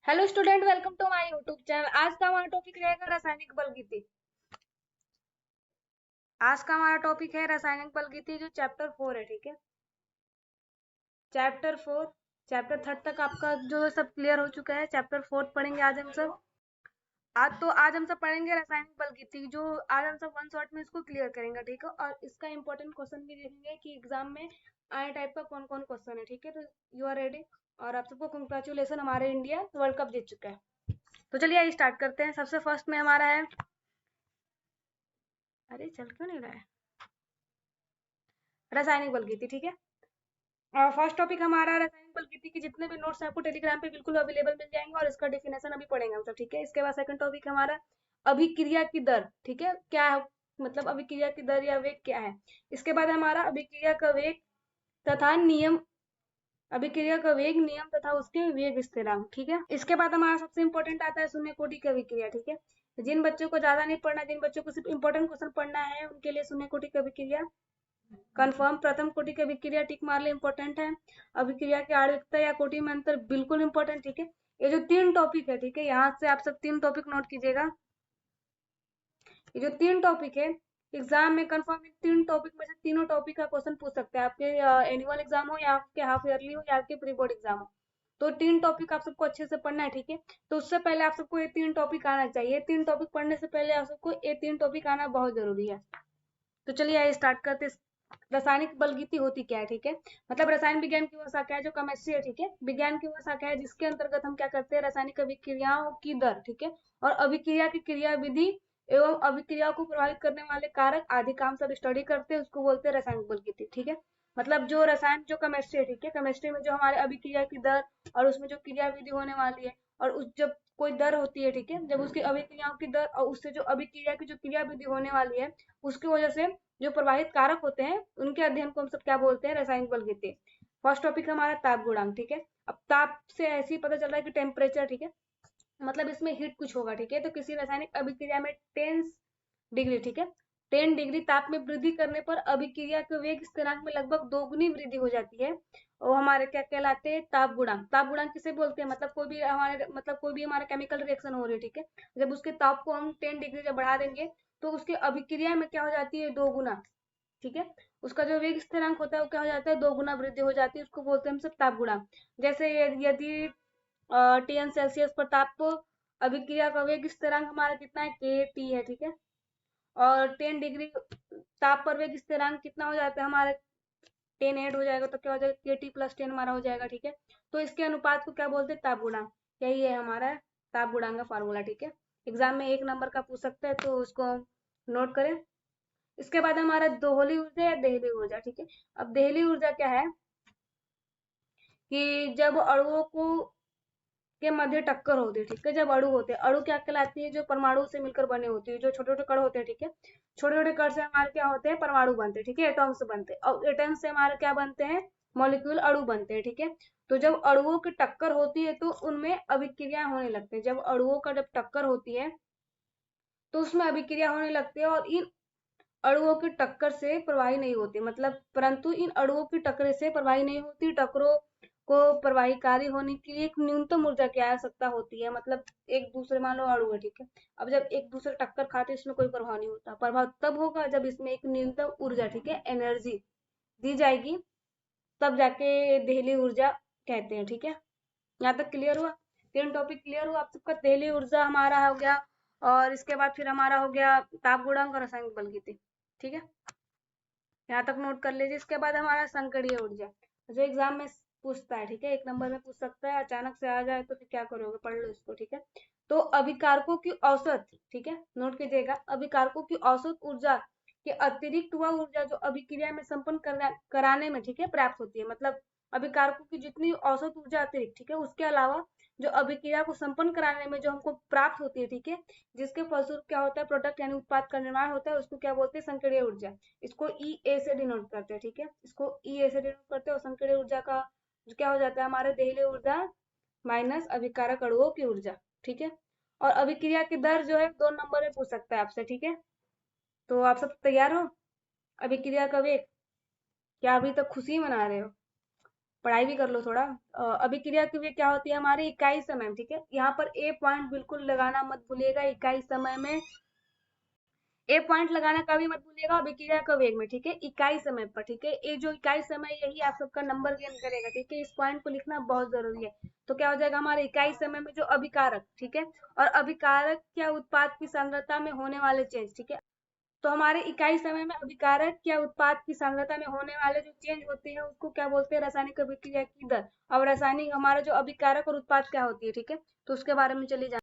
Hello student, welcome to my YouTube channel. आज का हमारा टॉपिक रहेगा रासायनिक बलगीति। आज का हमारा टॉपिक है रासायनिक बलगीति, जो चैप्टर 4 है। ठीक है, चैप्टर 4। चैप्टर 3 तक आपका जो सब क्लियर हो चुका है। चैप्टर 4 पढ़ेंगे आज हम सब। आज हम सब पढ़ेंगे रासायनिक बलगीति, जो आज हम सब वन शॉट में इसको क्लियर करेंगे। ठीक है, और इसका इंपॉर्टेंट क्वेश्चन भी देखेंगे कि एग्जाम में आए टाइप का कौन कौन क्वेश्चन है। ठीक है, तो यू आर रेडी। और आप सबको कंग्रेचुलेसन, हमारे इंडिया वर्ल्ड कप जीत चुका है। तो चलिए स्टार्ट करते हैं। सबसे फर्स्ट में हमारा है, अरे चल क्यों नहीं रहा है, रासायनिक बलगीति। ठीक है, फर्स्ट टॉपिक हमारा रासायनिक बलगीति के जितने भी नोट्स आपको टेलीग्राम पे बिल्कुल अवेलेबल मिल जाएंगे, और इसका डेफिनेशन अभी पढ़ेंगे हम सब। ठीक है, इसके बाद सेकंड टॉपिक हमारा अभिक्रिया की दर। ठीक है, क्या है, मतलब अभिक्रिया की दर या वेग क्या है। इसके बाद हमारा अभिक्रिया का वेग तथा नियम, अभिक्रिया का वेग, नियम तथा उसके वेग स्थिरांक। ठीक है, इसके बाद हमारा सबसे इंपॉर्टेंट आता है शून्य कोटि की अभिक्रिया। ठीक है, जिन बच्चों को ज्यादा नहीं पढ़ना, जिन बच्चों को सिर्फ इंपॉर्टेंट क्वेश्चन पढ़ना है, उनके लिए शून्य कोटि की अभिक्रिया कंफर्म। प्रथम कोटि की अभिक्रिया टिक मार ले, इंपॉर्टेंट है। अभिक्रिया की आणविकता या कोटि में अंतर, बिल्कुल इंपॉर्टेंट। ठीक है, ये जो तीन टॉपिक है, ठीक है, यहाँ से आप सब तीन टॉपिक नोट कीजिएगा। ये जो तीन टॉपिक है, एग्जाम में कंफर्म इन तीन टॉपिक में से तीनों टॉपिक का क्वेश्चन पूछ सकते हैं। आपके एनुअल एग्जाम हो, या आपके हाफ ईयरली हो, या आपके प्री बोर्ड एग्जाम हो, तो तीन टॉपिक आप सबको अच्छे से पढ़ना है। ठीक है, तो उससे पहले आप सबको ये तीन टॉपिक आना चाहिए। तीन टॉपिक पढ़ने से पहले आप सबको ये तीन टॉपिक आना बहुत जरूरी है। तो चलिए आइए स्टार्ट करते हैं। रासायनिक बलगीति होती क्या है। ठीक है, मतलब रसायन विज्ञान की वो शाखा है जो केमिस्ट्री है। ठीक है, विज्ञान की वो शाखा है जिसके अंतर्गत हम क्या करते हैं, रासायनिक अभिक्रियाओं की दर, ठीक है, और अभिक्रिया की क्रिया विधि एवं अभिक्रिया को प्रभावित करने वाले कारक आदि काम सब स्टडी करते हैं, उसको बोलते हैं रासायनिक बलगीति। ठीक है, मतलब जो रसायन, जो केमिस्ट्री है, ठीक है, केमिस्ट्री में जो हमारे अभिक्रिया की दर और उसमें जो क्रिया विधि होने वाली है, और उस जब कोई दर होती है, ठीक है, जब उसकी अभिक्रियाओं की दर और उससे जो अभिक्रिया की जो क्रिया विधि होने वाली है, उसकी वजह से जो प्रवाहित कारक होते हैं, उनके अध्ययन को हम सब क्या बोलते हैं, रासायनिक बलगीति। फर्स्ट टॉपिक हमारा ताप गुणांक। ठीक है, अब ताप से ऐसे ही पता चल रहा है कि टेम्परेचर। ठीक है, मतलब इसमें हीट कुछ होगा। ठीक है, तो किसी रासायनिक अभिक्रिया में 10 डिग्री, ठीक है, 10 डिग्री ताप में वृद्धि करने पर अभिक्रिया के वेग स्थिरांक में लगभग दोगुनी वृद्धि हो जाती है, और हमारे क्या कहलाते हैं, ताप गुणांक। ताप गुणांक किसे बोलते हैं, मतलब कोई भी हमारे, मतलब कोई भी हमारा केमिकल रिएक्शन हो रही है, ठीक है, जब उसके ताप को हम 10 डिग्री जब बढ़ा देंगे, तो उसकी अभिक्रिया में क्या हो जाती है, दो गुना। ठीक है, उसका जो वेग स्थिरांक होता है वो क्या हो जाता है, दो गुना वृद्धि हो जाती है, उसको बोलते हैं हम सब ताप गुणांक। जैसे यदि टी एन सेल्सियस पर ताप, तो अभिक्रिया का वेग स्थिरांक हमारा कितना है, के टी है। ठीक है, और 10 डिग्री ताप पर वेग स्थिरांक कितना हो जाता है हमारे, 10 ऐड हो जाएगा, तो क्या हो जाएगा, के टी प्लस 10 हमारा हो जाएगा। ठीक है, तो इसके अनुपात को क्या बोलते हैं, ताप गुणांक। यही है हमारा ताप गुणांक का फार्मूला। ठीक है, एग्जाम में 1 नंबर का पूछ सकते हैं, तो उसको नोट करें। इसके बाद हमारा दोहली ऊर्जा या देहली ऊर्जा। ठीक है, अब देहली ऊर्जा क्या है, कि जब अणुओं को के मध्य टक्कर होती है। ठीक है, जब अणु होते हैं, अणु क्या कहलाती है, जो परमाणु से मिलकर बने होती है, जो छोटे छोटे कण होते हैं। ठीक है, छोटे छोटे कण से हमारे क्या होते हैं, परमाणु बनते हैं। ठीक है, एटॉम्स बनते हैं, और एटॉम्स से हमारे क्या बनते हैं, मॉलिक्यूल, अणु बनते हैं। ठीक है, तो जब अणुओं की टक्कर होती है, तो उनमें अभिक्रिया होने लगते हैं। जब अणुओं का जब टक्कर होती है, तो उसमें अभिक्रिया होने लगती है, और इन अणुओं की टक्कर से प्रवाही नहीं होती, मतलब परंतु इन अणुओं की टक्कर से प्रवाही नहीं होती। टक्करों को प्रवाहीकारी होने के लिए एक न्यूनतम ऊर्जा की आवश्यकता होती है। मतलब एक दूसरे, मान लो अणु है, ठीक है, अब जब एक दूसरे टक्कर खाते हैं, इसमें कोई प्रभाव नहीं होता। प्रभाव तब होगा जब इसमें एक न्यूनतम ऊर्जा, ठीक है, एनर्जी दी जाएगी, तब जाके देहली ऊर्जा कहते हैं। ठीक है, यहाँ तक क्लियर हुआ, तीन टॉपिक क्लियर हुआ आप सबका। देहली ऊर्जा हमारा हो गया, और इसके बाद फिर हमारा हो गया ताप गुणांक और रासायनिक बलगीति। ठीक है, यहाँ तक नोट कर लीजिए। इसके बाद हमारा संकरीय ऊर्जा, जो एग्जाम में पूछता है। ठीक है, 1 नंबर में पूछ सकता है, अचानक से आ जाए तो फिर क्या करोगे, पढ़ लो इसको। ठीक है, तो अभिकारकों की औसत, ठीक है, नोट कीजिएगा, अभिकारकों की औसत ऊर्जा के अतिरिक्त वह ऊर्जा जो अभिक्रिया में संपन्न कराने में, ठीक है, प्राप्त होती है। मतलब अभिकारकों की जितनी औसत ऊर्जा अतिरिक्त, ठीक है, उसके अलावा जो अभिक्रिया को संपन्न कराने में जो हमको प्राप्त होती है, ठीक है, जिसके फलस्वरूप क्या होता है, प्रोडक्ट यानी उत्पाद का निर्माण होता है, उसको क्या बोलते हैं, संकीर्ण ऊर्जा। इसको ई ए से डिनोट करते हैं। ठीक है, इसको ई ए से डिनोट करते हैं, और संकीर्ण ऊर्जा का जो क्या हो जाता है, हमारे देहली ऊर्जा माइनस अभिकारक अणुओं की ऊर्जा। ठीक है, और अभिक्रिया की दर जो है 2 नंबर में पूछ सकता है आपसे। ठीक है, तो आप सब तैयार हो, अभिक्रिया का वेग, क्या अभी तक खुशी मना रहे हो, पढ़ाई भी कर लो थोड़ा। अभिक्रिया की वे क्या होती है हमारी इकाई समय में, ठीक है। यहाँ पर ए पॉइंट बिल्कुल लगाना मत भूलिएगा, इकाई समय में ए पॉइंट लगाना कभी मत भूलिएगा अभिक्रिया का वेग में, ठीक है, इकाई समय पर, ठीक है। ये जो इकाई समय यही आप सबका नंबर गेन करेगा, ठीक है। इस पॉइंट को लिखना बहुत जरूरी है। तो क्या हो जाएगा हमारे इकाई समय में जो अभिकारक, ठीक है, और अभिकारक क्या उत्पाद की सांद्रता में होने वाले चेंज, ठीक है। तो हमारे इकाई समय में अभिकारक या उत्पाद की सांद्रता में होने वाले जो चेंज होते हैं उसको क्या बोलते हैं, रासायनिक अभिक्रिया की दर। अब रासायनिक हमारा जो अभिकारक और उत्पाद क्या होती है, ठीक है, तो उसके बारे में चलिए जान।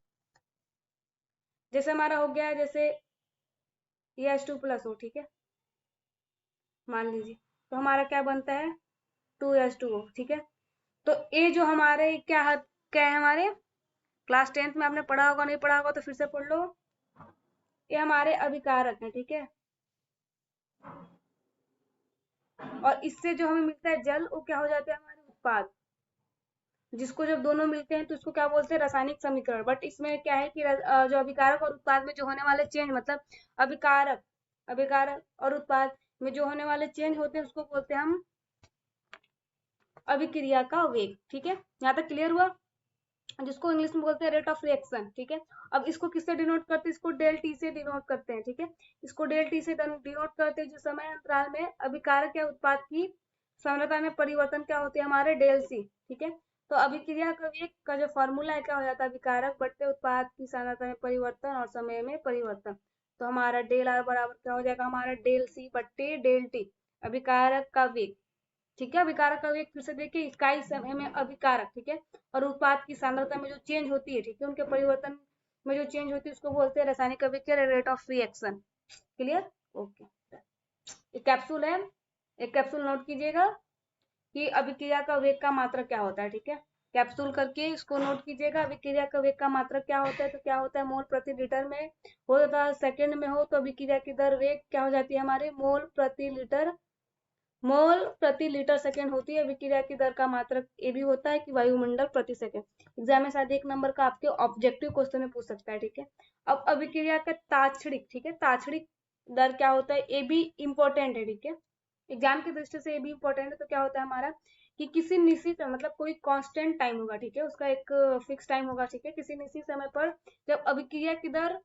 जैसे हमारा हो गया, जैसे ये H2+ हो, ठीक है, मान लीजिए, तो हमारा क्या बनता है 2H2O, ठीक है। तो ये जो हमारे क्या है हमारे क्लास 10th में आपने पढ़ा होगा, नहीं पढ़ा होगा तो फिर से पढ़ लो। ये हमारे अभिकारक है, ठीक है, और इससे जो हमें मिलता है जल, वो क्या हो जाता है हमारे उत्पाद, जिसको जब दोनों मिलते हैं तो उसको क्या बोलते हैं रासायनिक समीकरण। बट इसमें क्या है कि जो अभिकारक और उत्पाद में जो होने वाले चेंज, मतलब अभिकारक अभिकारक और उत्पाद में जो होने वाले चेंज होते हैं उसको बोलते हैं हम अभिक्रिया का वेग, ठीक है। यहाँ तक क्लियर हुआ, जिसको इंग्लिश में बोलते हैं रेट ऑफ रिएक्शन, ठीक है। अब इसको किससे डिनोट करते हैं, इसको डेल टी से डिनोट करते हैं, ठीक है। इसको डेल टी से डिनोट करते हैं जो समय अंतराल में अभिकारक या उत्पाद की सांद्रता में परिवर्तन क्या होते हैं हमारे डेल सी, ठीक है। तो अभिक्रिया का वेग का जो फॉर्मूला है क्या हो जाता है अभिकारक बट्टे उत्पाद की सांद्रता में परिवर्तन और समय में परिवर्तन। तो हमारा डेल आर बराबर क्या हो जाएगा हमारा डेल सी बट्टे डेल टी, अभिकारक का वेग, ठीक है। अभिकारक का वेग फिर से देखिए इकाई समय में अभिकारक, ठीक है, और उत्पाद की सांद्रता में जो चेंज होती है, ठीक है, उनके परिवर्तन में जो चेंज होती है उसको बोलते हैं रासायनिक अभिक्रिया rate of reaction. Clear, okay. एक कैप्सूल है, एक कैप्सूल नोट कीजिएगा कि अभिक्रिया का वेग का मात्रक क्या होता है, ठीक है। कैप्सूल करके इसको नोट कीजिएगा, अभिक्रिया का वेग का मात्रक क्या होता है, तो क्या होता है मोल प्रति लीटर में हो, तथा सेकंड में हो तो अभिक्रिया की दर वेग क्या हो जाती है हमारे मोल प्रति लीटर सेकंड होती है। अभिक्रिया की दर का मात्रक ये भी होता है कि वायुमंडल प्रति सेकंड। एग्जाम में शायद 1 नंबर का आपके ऑब्जेक्टिव क्वेश्चन में पूछ सकता है, ठीक है। अब अभिक्रिया का ताक्षणिक, ठीक है, ताक्षणिक दर क्या होता है, ये भी इंपॉर्टेंट है, ठीक है, एग्जाम की दृष्टि से ये भी इंपॉर्टेंट है। तो क्या होता है हमारा कि किसी निश्चित मतलब कोई कांस्टेंट टाइम होगा, ठीक है, उसका एक फिक्स टाइम होगा, ठीक है, किसी निश्चित समय पर जब अभिक्रिया की दर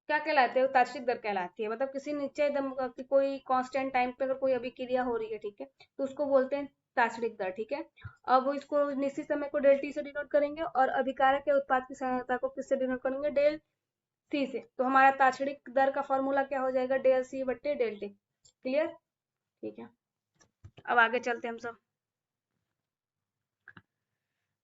क्या कहलाते हैं, तात्विक दर कहलाती है। मतलब किसी निश्चय दम कि कोई कांस्टेंट टाइम पे अगर कोई अभिक्रिया हो रही है, ठीक है, तो उसको बोलते हैं तात्विक दर, ठीक है। अब इसको निश्चित समय को डेल टी से डिनोट करेंगे और अभिकारक के उत्पाद की सांद्रता को किससे डिनोट करेंगे, डेल सी से। तो हमारा तात्विक दर का फॉर्मूला क्या हो जाएगा, डेल सी बट्टे डेल टी। क्लियर, ठीक है। अब आगे चलते हैं हम सब।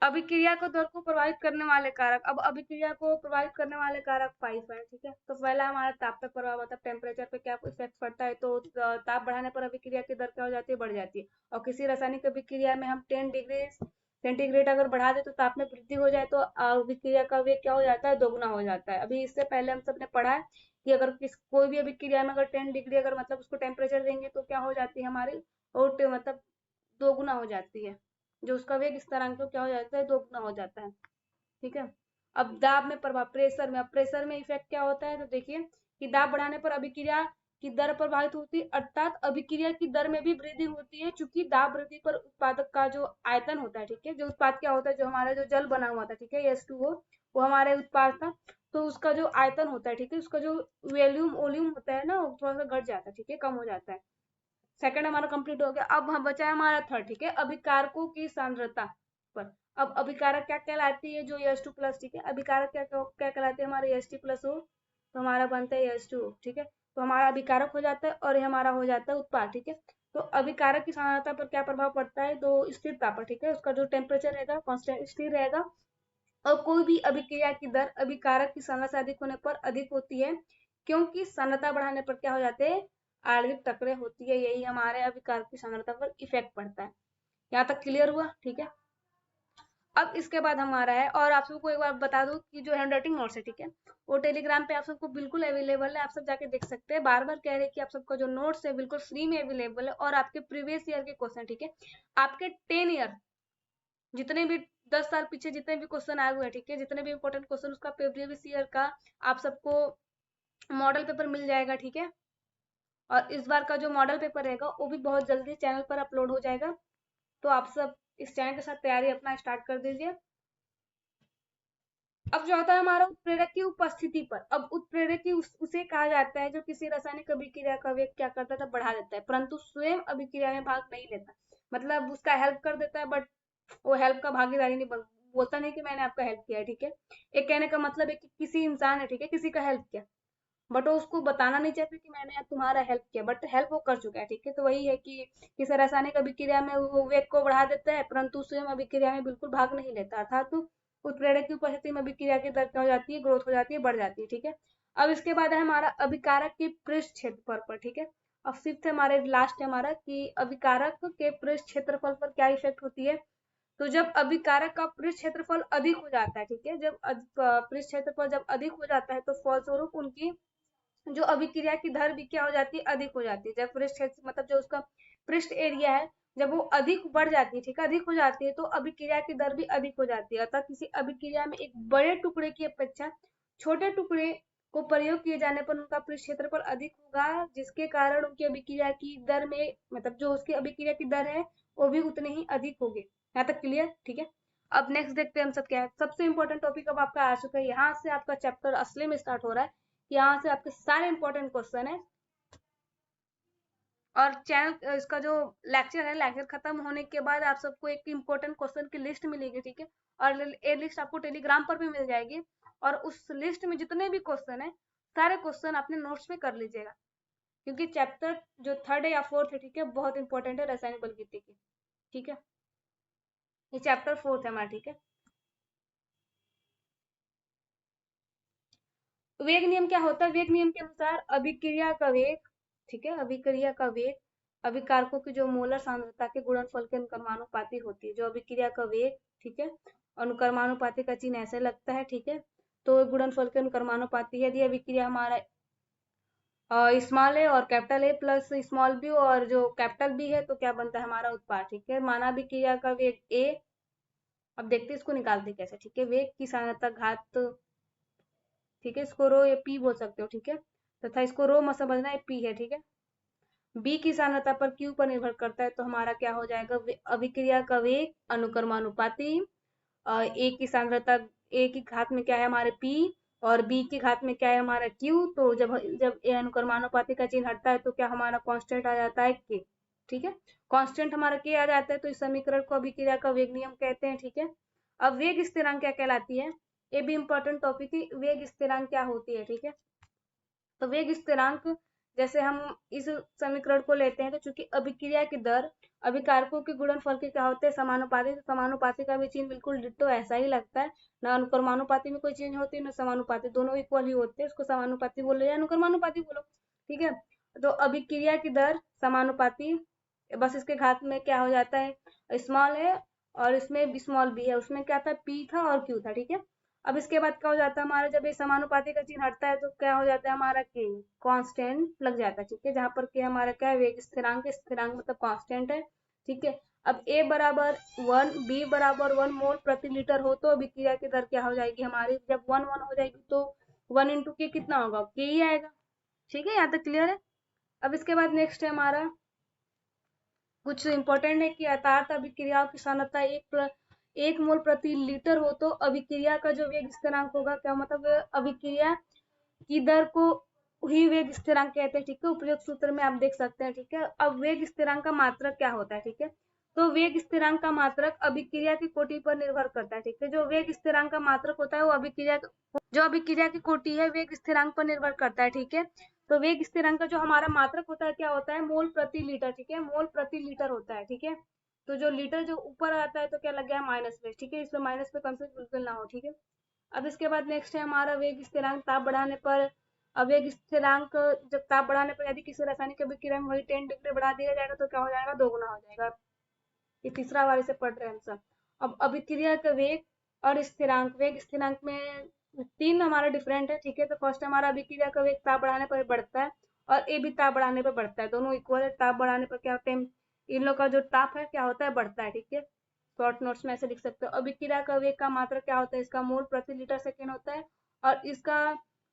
अभिक्रिया को दर को प्रभावित करने वाले कारक, अब अभिक्रिया को प्रभावित करने वाले कारक 5 है, ठीक है। तो पहला हमारा ताप पे प्रभाव, मतलब टेम्परेचर पे क्या इफेक्ट पड़ता है, तो ताप बढ़ाने पर अभिक्रिया की दर क्या हो जाती है, बढ़ जाती है। और किसी रासायनिक अभिक्रिया में हम 10 डिग्री सेंटीग्रेड अगर बढ़ा दे तो ताप में वृद्धि हो जाए तो अभिक्रिया का वेग क्या हो जाता है, दोगुना हो जाता है। अभी इससे पहले हम सबने पढ़ा है कि अगर कोई भी अभिक्रिया में अगर 10 डिग्री अगर मतलब उसको टेम्परेचर देंगे तो क्या हो जाती है हमारी, और मतलब दोगुना हो जाती है, जो उसका वेग स्थिरांक क्या हो जाता है, दोगुना हो जाता है, ठीक है। अब दाब में प्रभाव, प्रेशर में, अब प्रेशर में इफेक्ट क्या होता है, तो देखिए कि दाब बढ़ाने पर अभिक्रिया की दर प्रभावित होती है, अर्थात अभिक्रिया की दर में भी वृद्धि होती है, चूंकि दाब वृद्धि पर उत्पादक का जो आयतन होता है, ठीक है, जो उत्पाद क्या होता है, जो हमारा जो जल बना हुआ था, ठीक है, H2O, वो हमारे उत्पाद था, तो उसका जो आयतन होता है, ठीक है, उसका जो वॉल्यूम होता है ना, वो थोड़ा सा घट जाता है, ठीक है, कम हो जाता है। सेकंड हमारा कंप्लीट हो गया। अब हम बचा है हमारा थर्ड, ठीक है, अभिकारकों की सांद्रता पर। अब अभिकारक क्या कहलाती है, जो H2+, ठीक है, अभिकारक क्या क्या कहलाती है हमारे H2+ हो तो हमारा बनता है H2O, ठीक है। तो हमारा अभिकारक हो जाता है और ये हमारा हो जाता है उत्पाद, ठीक है। तो अभिकारक की सांद्रता पर क्या प्रभाव पड़ता है, तो स्थिरता पर, ठीक है, उसका जो टेम्परेचर रहेगा कांस्टेंट स्थिर रहेगा। और कोई भी अभिक्रिया की दर अभिकारक की सांद्रता से अधिक होने पर अधिक होती है, क्योंकि सांद्रता बढ़ाने पर क्या हो जाते हैं, आणविक टकरे होती है, यही हमारे अभिकारक की सांद्रता पर इफेक्ट पड़ता है। यहाँ तक क्लियर हुआ, ठीक है। अब इसके बाद हमारा है, और आप सबको एक बार बता दूं कि जो हैंड राइटिंग नोट्स है, ठीक है, वो टेलीग्राम पे आप सबको बिल्कुल अवेलेबल है, आप सब जाके देख सकते हैं। बार बार कह रहे हैं कि आप सबका जो नोट्स है बिल्कुल फ्री में अवेलेबल है, और आपके प्रीवियस ईयर के क्वेश्चन, ठीक है, आपके 10 ईयर जितने भी 10 साल पीछे जितने भी क्वेश्चन आए हुए हैं, ठीक है, जितने भी इंपॉर्टेंट क्वेश्चन उसका प्रीवियस ईयर का आप सबको मॉडल पेपर मिल जाएगा, ठीक है। और इस बार का जो मॉडल पेपर रहेगा वो भी बहुत जल्दी चैनल पर अपलोड हो जाएगा। तो आप सब इस चैनल के साथ तैयारी अपना स्टार्ट कर दीजिए। अब जो होता है हमारा उत्प्रेरक की उपस्थिति पर, अब उत्प्रेरक की उसे कहा जाता है जो किसी रासायनिक अभिक्रिया का वेग क्या करता था, बढ़ा देता है, परंतु स्वयं अभिक्रिया में भाग नहीं लेता। मतलब उसका हेल्प कर देता है, बट वो हेल्प का भागीदारी नहीं बोलता नहीं कि मैंने आपका हेल्प किया है, ठीक है। एक कहने का मतलब है कि किसी इंसान ने, ठीक है, किसी का हेल्प किया, बट वो उसको बताना नहीं चाहते कि मैंने यार तुम्हारा हेल्प किया, बट हेल्प वो कर चुका है, ठीक है। तो वही है कि किसी रासायनिक अभिक्रिया में वो वेग को बढ़ा देता है, परंतु स्वयं अभिक्रिया में बिल्कुल भाग नहीं लेता, अर्थात तो उत्प्रेरक की उपस्थिति में अभिक्रिया की दर क्या हो जाती है, ग्रोथ हो जाती है, बढ़ जाती है, ठीक है। अब इसके बाद है हमारा अभिकारक के पृष्ठ क्षेत्रफल पर, ठीक है। अब फिफ्थ हमारे लास्ट है हमारा कि अभिकारक के पृष्ठ क्षेत्रफल पर क्या इफेक्ट होती है। तो जब अभिकारक का पृष्ठ क्षेत्रफल अधिक हो जाता है, ठीक है, जब पृष्ठ क्षेत्रफल जब अधिक हो जाता है तो फलस्वरूप उनकी जो अभिक्रिया की दर भी क्या हो जाती है, अधिक हो जाती है। जब पृष्ठ क्षेत्र मतलब जो उसका पृष्ठ एरिया है, जब वो अधिक बढ़ जाती है, ठीक है, अधिक हो जाती है, तो अभिक्रिया की दर भी अधिक हो जाती है। अतः किसी अभिक्रिया में एक बड़े टुकड़े की अपेक्षा छोटे टुकड़े को प्रयोग किए जाने पर उनका पृष्ठ क्षेत्रफल अधिक होगा, जिसके कारण उनकी अभिक्रिया की दर में, मतलब जो उसकी अभिक्रिया की दर है वो भी उतनी ही अधिक होगी। यहाँ तक क्लियर, ठीक है। अब नेक्स्ट देखते हैं हम सब क्या है। सबसे इंपॉर्टेंट टॉपिक अब आपका आ चुका है, यहाँ से आपका चैप्टर असली में स्टार्ट हो रहा है। यहाँ से आपके सारे इंपॉर्टेंट क्वेश्चन है, और चैनल इसका जो लेक्चर है, लेक्चर खत्म होने के बाद आप सबको एक इम्पोर्टेंट क्वेश्चन की लिस्ट मिलेगी, ठीक है। और ये लिस्ट आपको टेलीग्राम पर भी मिल जाएगी, और उस लिस्ट में जितने भी क्वेश्चन है, सारे क्वेश्चन अपने नोट्स में कर लीजिएगा, क्योंकि चैप्टर जो थर्ड है या फोर्थ है, ठीक है, बहुत इंपॉर्टेंट है रासायनिक बलगीति की, ठीक है। ये चैप्टर फोर्थ है हमारा, ठीक है। वेग नियम क्या होता है। वेग नियम के अनुसार अभिक्रिया का वेग, ठीक है, अभिक्रिया का वेग अभिकारकों की जो मोलर सांद्रता के गुणनफल के अनुक्रमानुपाती होती है। जो अभिक्रिया का वेग, ठीक है, अनुक्रमानुपाती का चिन्ह ऐसे लगता है, ठीक है। तो गुणनफल के अनुक्रमानुपाती है। यदि अभिक्रिया हमारा स्मॉल ए और capital A plus small B और जो कैपिटल बी है, तो क्या बनता है हमारा उत्पाद, ठीक है। माना अभिक्रिया का वेग ए, अब देखते हैं इसको निकालते कैसे, ठीक है। वेग की सांद्रता घात, ठीक है, इसको रो या पी बोल सकते हो, ठीक है, तथा इसको रो मत समझना, है पी है, ठीक है। बी की सांद्रता पर क्यू पर निर्भर करता है, तो हमारा क्या हो जाएगा, अभिक्रिया का वेग अनुक्रमानुपाती, ए की सांद्रता, ए की घात में क्या है हमारे पी, और बी की घात में क्या है हमारा क्यू। तो जब जब ए अनुक्रमानुपाती का चिन्ह हटता है तो क्या हमारा कांस्टेंट आ जाता है के, ठीक है। कांस्टेंट हमारा के आ जाता है, तो इस समीकरण को अभिक्रिया का वेग नियम कहते हैं, ठीक है। अब वेग स्थिरांक क्या कहलाती है, ये भी इंपॉर्टेंट टॉपिक है। वेग स्थिरांक क्या होती है, ठीक है। तो वेग स्थिरांक, जैसे हम इस समीकरण को लेते हैं, तो चूंकि अभिक्रिया की दर अभिकारकों के गुणनफल के क्या होते हैं, समानुपाती। तो समानुपाती का भी चिन्ह बिल्कुल डिट्टो ऐसा ही लगता है, ना अनुक्रमानुपाती में कोई चेंज होती है, ना समानुपाती, दोनों इक्वल ही होते हैं। इसको समानुपाती बोलो या अनुक्रमानुपाती बोलो, ठीक है। तो अभिक्रिया की दर समानुपाती, बस इसके घात में क्या हो जाता है, स्मॉल है, और इसमें स्मॉल बी है, उसमें क्या था, पी था और क्यू था, ठीक है। अब इसके बाद क्या हो जाता है हमारा, जब ये समानुपाती का चिन्ह हटता है तो क्या हो जाता है हमारा, के कांस्टेंट लग जाता है, ठीक है। जहां पर के हमारा क्या है, वेग स्थिरांक, स्थिरांक मतलब कांस्टेंट है, ठीक है। अब ए बराबर 1, बी बराबर 1 मोल प्रति लीटर हो, तो अभिक्रिया की दर क्या हो जाएगी हमारी, जब 1 1 हो जाएगी तो 1 इंटू के कितना होगा, के ही आएगा, ठीक है। यहाँ तक क्लियर है। अब इसके बाद नेक्स्ट है हमारा कुछ इंपॉर्टेंट है कि अर्थात अभिक्रियाओं की सांद्रता 1 मोल प्रति लीटर हो, तो अभिक्रिया का जो वेग स्थिरांक होगा, क्या मतलब अभिक्रिया की दर को ही वेग स्थिरांक कहते हैं, ठीक है। उपयुक्त सूत्र में आप देख सकते हैं, ठीक है। अब वेग स्थिरांक का मात्रक क्या होता है, ठीक है। तो वेग स्थिरांक का मात्रक अभिक्रिया की कोटि पर निर्भर करता है, ठीक है। जो वेग स्थिरांक का मात्रक होता है वो जो अभिक्रिया की कोटि है वेग स्थिरांक पर निर्भर करता है, ठीक है। तो वेग स्थिरांक का जो हमारा मात्रक होता है क्या होता है, मोल प्रति लीटर, ठीक है, मोल प्रति लीटर होता है, ठीक है। तो जो लीटर जो ऊपर आता है तो क्या लग गया माइनस में, ठीक है, इसमें माइनस पे कंफ्यूज बिल्कुल ना हो, ठीक है। अब इसके बाद नेक्स्ट है हमारा वेग स्थिरांक ताप बढ़ाने पर। अब वेग स्थिरांक जब ताप बढ़ाने पर यदि किसी रासायनिक अभिक्रिया में वही 10 डिग्री बढ़ा दिया जाएगा तो क्या हो जाएगा, दोगुना हो जाएगा। ये तीसरा वाले से पढ़ रहे हैं हम सब। अब अभिक्रिया का वेग और स्थिरांक, वेग स्थिरांक में तीन हमारा डिफरेंट है, ठीक है। तो फर्स्ट हमारा अभिक्रिया का वेग ताप बढ़ाने पर बढ़ता है, और ए भी ताप बढ़ाने पर बढ़ता है, दोनों इक्वल है। ताप बढ़ाने पर क्या होता है, इन लोग का जो ताप है क्या होता है, बढ़ता है, ठीक है। शॉर्ट नोट्स में ऐसे लिख सकते हो। अभिक्रिया का वेग का मात्रक क्या होता है, इसका मोल प्रति लीटर सेकेंड होता है, और इसका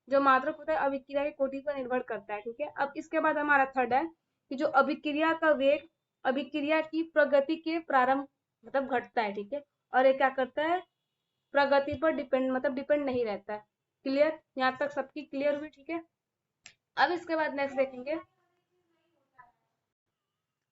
जो मात्रक होता है अभिक्रिया की कोटि पर निर्भर करता है, ठीक है। अब इसके बाद हमारा थर्ड है कि जो अभिक्रिया का वेग अभिक्रिया की प्रगति के प्रारंभ मतलब घटता है, ठीक है। और ये क्या करता है, प्रगति पर डिपेंड मतलब डिपेंड नहीं रहता है। क्लियर, यहाँ तक सबकी क्लियर हुई, ठीक है। अब इसके बाद नेक्स्ट देखेंगे,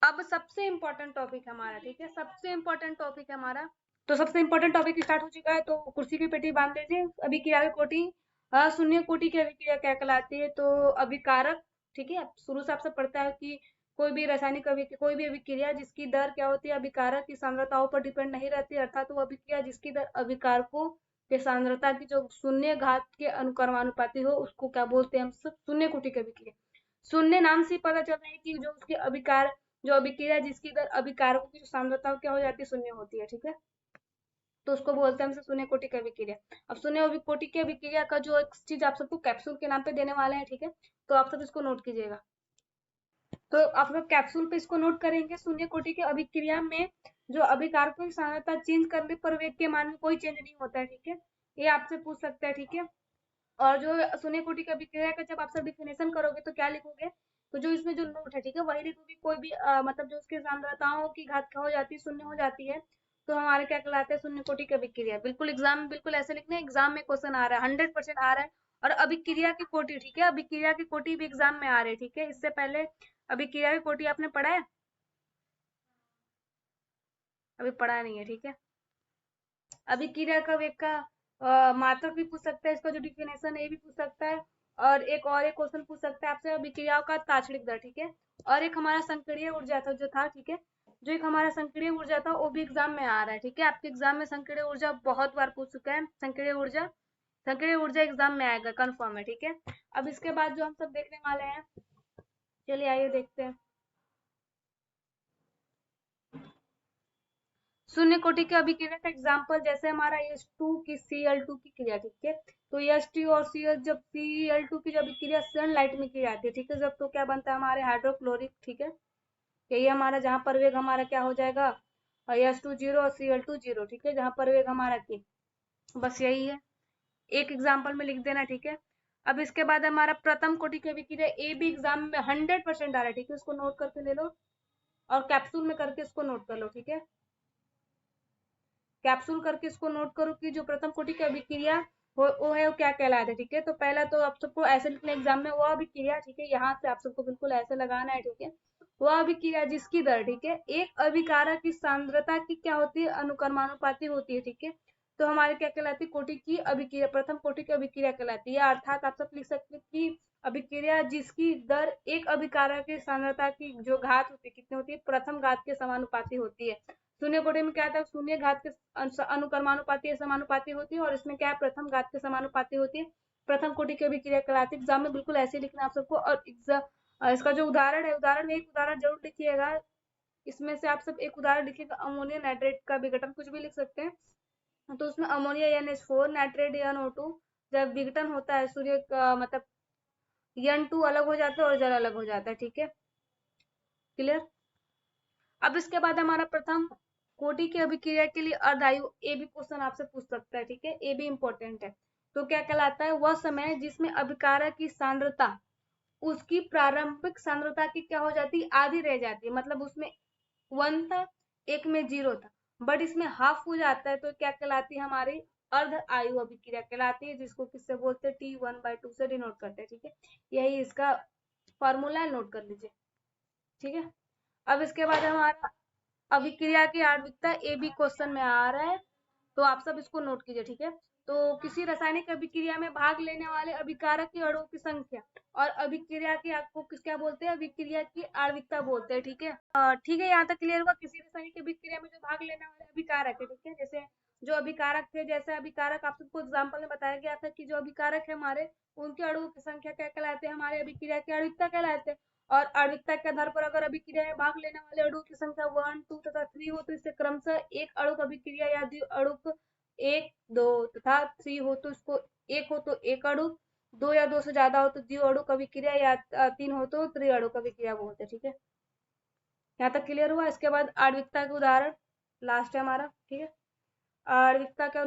अब सबसे इम्पोर्टेंट टॉपिक हमारा, ठीक है, सबसे इम्पोर्टेंट टॉपिक हमारा। तो सबसे इम्पोर्टेंट टॉपिक स्टार्ट हो चुका है, तो कुर्सी की पेटी बांध लीजिए। अभिक्रिया की कोटि, शून्य कोटि की अभिक्रिया क्या कहलाती है, तो अभिकारक, ठीक है। शुरू से आप सब पढ़ता है कि कोई भी रासायनिक अभिक्रिया, कोई भी अभिक्रिया जिसकी दर क्या होती है, अभिकारक की सांद्रताओं पर डिपेंड नहीं रहती, अर्थात वो अभिक्रिया जिसकी दर अभिकारकों के सांद्रता की जो शून्य घात के अनुक्रमानुपाती हो, उसको क्या बोलते हैं हम सब, शून्य कोटि की अभिक्रिया। शून्य नाम से ही पता चलता है कि जो उसके अभिकार, जो अभिक्रिया जिसकी दर अभिकारकों की जो सांद्रता क्या हो जाती है, शून्य होती है, ठीक है। तो उसको बोलते हैं हम शून्य कोटि की अभिक्रिया। अब शून्य कोटि की अभिक्रिया का जो एक चीज आप सबको कैप्सूल के नाम पे देने वाले हैं, ठीक है, तो आप सब इसको नोट कीजिएगा। तो आप लोग कैप्सूल पे इसको नोट करेंगे, शून्य कोटि की अभिक्रिया में जो अभिकारकों की सांद्रता चेंज करने पर वेग के मान में कोई चेंज नहीं होता है, ठीक है। ये आपसे पूछ सकता है, ठीक है। और जो शून्य कोटि की अभिक्रिया का जब आप सब डिफिनेशन करोगे तो क्या लिखोगे, तो जो इसमें जो नोट है, ठीक है, वही लिखोगे। कोई भी मतलब जो उसके सांद्रताओं की घात क्या हो जाती है, शून्य हो जाती है, तो हमारे क्या कहलाते हैं, शून्य कोटि की अभिक्रिया। बिल्कुल एग्जाम में बिल्कुल ऐसे लिखना है, एग्जाम में क्वेश्चन आ रहा है, 100% आ रहा है। और अभिक्रिया की कोटि, ठीक है, अभिक्रिया की कोटि भी एग्जाम में आ रही है, ठीक है। इससे पहले अभिक्रिया की कोटि आपने पढ़ा है, अभी पढ़ा नहीं है, ठीक है। अभिक्रिया का वेग का मात्रक भी पूछ सकता है, इसका जो डिफिनेशन है ये भी पूछ सकता है। और एक क्वेश्चन पूछ सकता है आपसे अभिक्रियाओं का ताक्षणिक दर, ठीक है। और एक हमारा संक्रिय ऊर्जा था जो था, ठीक है, जो एक हमारा संक्रिय ऊर्जा था वो भी एग्जाम में आ रहा है, ठीक है। आपके एग्जाम में संक्रिय ऊर्जा बहुत बार पूछ चुका है, संक्रिय ऊर्जा एग्जाम में आएगा, कन्फर्म है, ठीक है। अब इसके बाद जो हम सब देखने वाले हैं, चलिए आइए देखते हैं। शून्य कोटि के अभिक्रिया का एग्जाम्पल जैसे हमारा H2 की Cl2 की क्रिया, ठीक है। तो H2 और Cl, जब Cl2 की जब अभिक्रिया सनलाइट में की जाती है, ठीक है, जब तो क्या बनता है हमारे हाइड्रोक्लोरिक, ठीक है। यही हमारा जहाँ पर वेग हमारा क्या हो जाएगा, H2 0 और Cl2 0, ठीक है, जहाँ पर वेग हमारा की, बस यही है, एक एग्जाम्पल में लिख देना, ठीक है। अब इसके बाद हमारा प्रथम कोटि की अभिक्रिया, ए भी एग्जाम में 100% आ रहा है, ठीक है, उसको नोट करके ले लो और कैप्सूल में करके इसको नोट कर लो, ठीक है। कैप्सूल करके इसको नोट करो कि जो प्रथम कोटि की अभिक्रिया वो है वो क्या कहलाता है, ठीक है। तो पहला तो आप सबको ऐसे लिखना एग्जाम में, वह अभिक्रिया, ठीक है, यहाँ से आप सबको बिल्कुल ऐसे लगाना है, ठीक है। वह अभिक्रिया जिसकी दर, ठीक है, एक अभिकारक की सांद्रता की क्या होती है, अनुक्रमानुपाती होती है, ठीक है। तो हमारे क्या कहलाती है, कोटि की अभिक्रिया, प्रथम कोटि की अभिक्रिया कहलाती है। अर्थात आप सब लिख सकते हैं कि अभिक्रिया जिसकी दर एक अभिकारक की सांद्रता की जो घात होती है कितनी होती है, प्रथम घात के समानुपाती होती है। शून्य कोटि में क्या था, शून्य घात के अनुक्रमानुपाती समानुपाती होती है, और इसमें क्या है, प्रथम घात के समानुपाती होती है। प्रथम कोटि की अभिक्रिया कहलाती है। एग्जाम में बिल्कुल ऐसे लिखना आप सबको। और इसका जो उदाहरण है, उदाहरण में एक उदाहरण जरूर लिखिएगा। इसमें से आप सब एक उदाहरण लिखिएगा, अमोनिया नाइट्रेट का विघटन, कुछ भी लिख सकते हैं। तो उसमें अमोनिया NH4 नाइट्रेट NO2 जब विघटन होता है, सूर्य का मतलब N2 अलग हो जाता है और जल अलग हो जाता है, ठीक है, क्लियर। अब इसके बाद हमारा प्रथम कोटि की अभिक्रिया के लिए अर्धायु, ए भी क्वेश्चन आपसे पूछ सकता है, ठीक है, ए भी इंपॉर्टेंट है। तो क्या कहलाता है, वह समय जिसमें अभिकारक की सांद्रता उसकी प्रारंभिक सांद्रता की क्या हो जाती है, आधी रह जाती है, मतलब उसमें 1 था, एक में 0 था, बट इसमें हाफ हो जाता है, तो क्या कहलाती है, हमारी अर्ध आयु अभिक्रिया कहलाती है, जिसको किससे बोलते हैं, T1/2 से डिनोट करते हैं, ठीक है। यही इसका फॉर्मूला नोट कर लीजिए, ठीक है। अब इसके बाद हमारा अभिक्रिया की आणविकता, ए बी क्वेश्चन में आ रहा है, तो आप सब इसको नोट कीजिए, ठीक है। तो किसी रासायनिक अभिक्रिया में भाग लेने वाले अभिकारक के अणुओं की संख्या और अभिक्रिया की आपको किस क्या बोलते हैं, अभिक्रिया की आणविकता बोलते हैं, ठीक है। ठीक है, यहाँ तक क्लियर हुआ। किसी रासायनिक अभिक्रिया में जो भाग लेने वाले अभिकारक है, ठीक है, जैसे जो अभिकारक थे, जैसे अभिकारक आप सबको एग्जाम्पल में बताया गया था कि जो अभिकारक है हमारे, उनके अणुओं की संख्या क्या कहलाते हैं, हमारे अभिक्रिया की आणविकता कहलाते हैं। और आणविकता के आधार पर अगर अभिक्रिया में भाग लेने वाले अणुओं की संख्या 1, 2 तथा 3 हो, तो इससे क्रमशः एक अणुक अभिक्रिया या द्विअणुक 1, 2 तथा 3 हो तो इसको एक हो तो एक अणुक, 2 या 2 से ज्यादा हो तो द्विअणुक अभिक्रिया, या 3 हो तो त्रिअणुक अभिक्रिया बोलते हैं, ठीक है। यहाँ तक क्लियर हुआ। इसके बाद आणविकता के उदाहरण लास्ट है हमारा, ठीक है। आणविकता का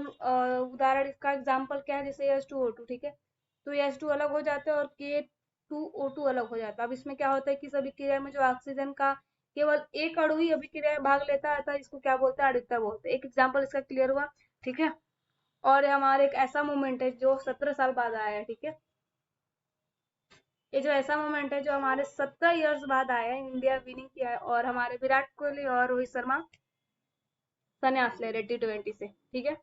उदाहरण, इसका एग्जाम्पल क्या है, जैसे H2O2, ठीक है। तो H2 अलग हो जाता है और K2O2 अलग हो जाता है। अब इसमें क्या होता है कि सभी क्रिया में जो ऑक्सीजन का केवल एक अणु ही अभिक्रिया में भाग लेता है, इसको क्या बोलते हैं, अणुता बोलते हैं। एक एग्जाम्पल इसका क्लियर हुआ, ठीक है। और ये हमारे एक ऐसा मूवमेंट है जो 17 साल बाद आया है, ठीक है। ये जो ऐसा मोमेंट है जो हमारे 17 इयर्स बाद आया है, इंडिया विनिंग किया है, और हमारे विराट कोहली और रोहित शर्मा संन्यास ले रहे T20 से, ठीक है।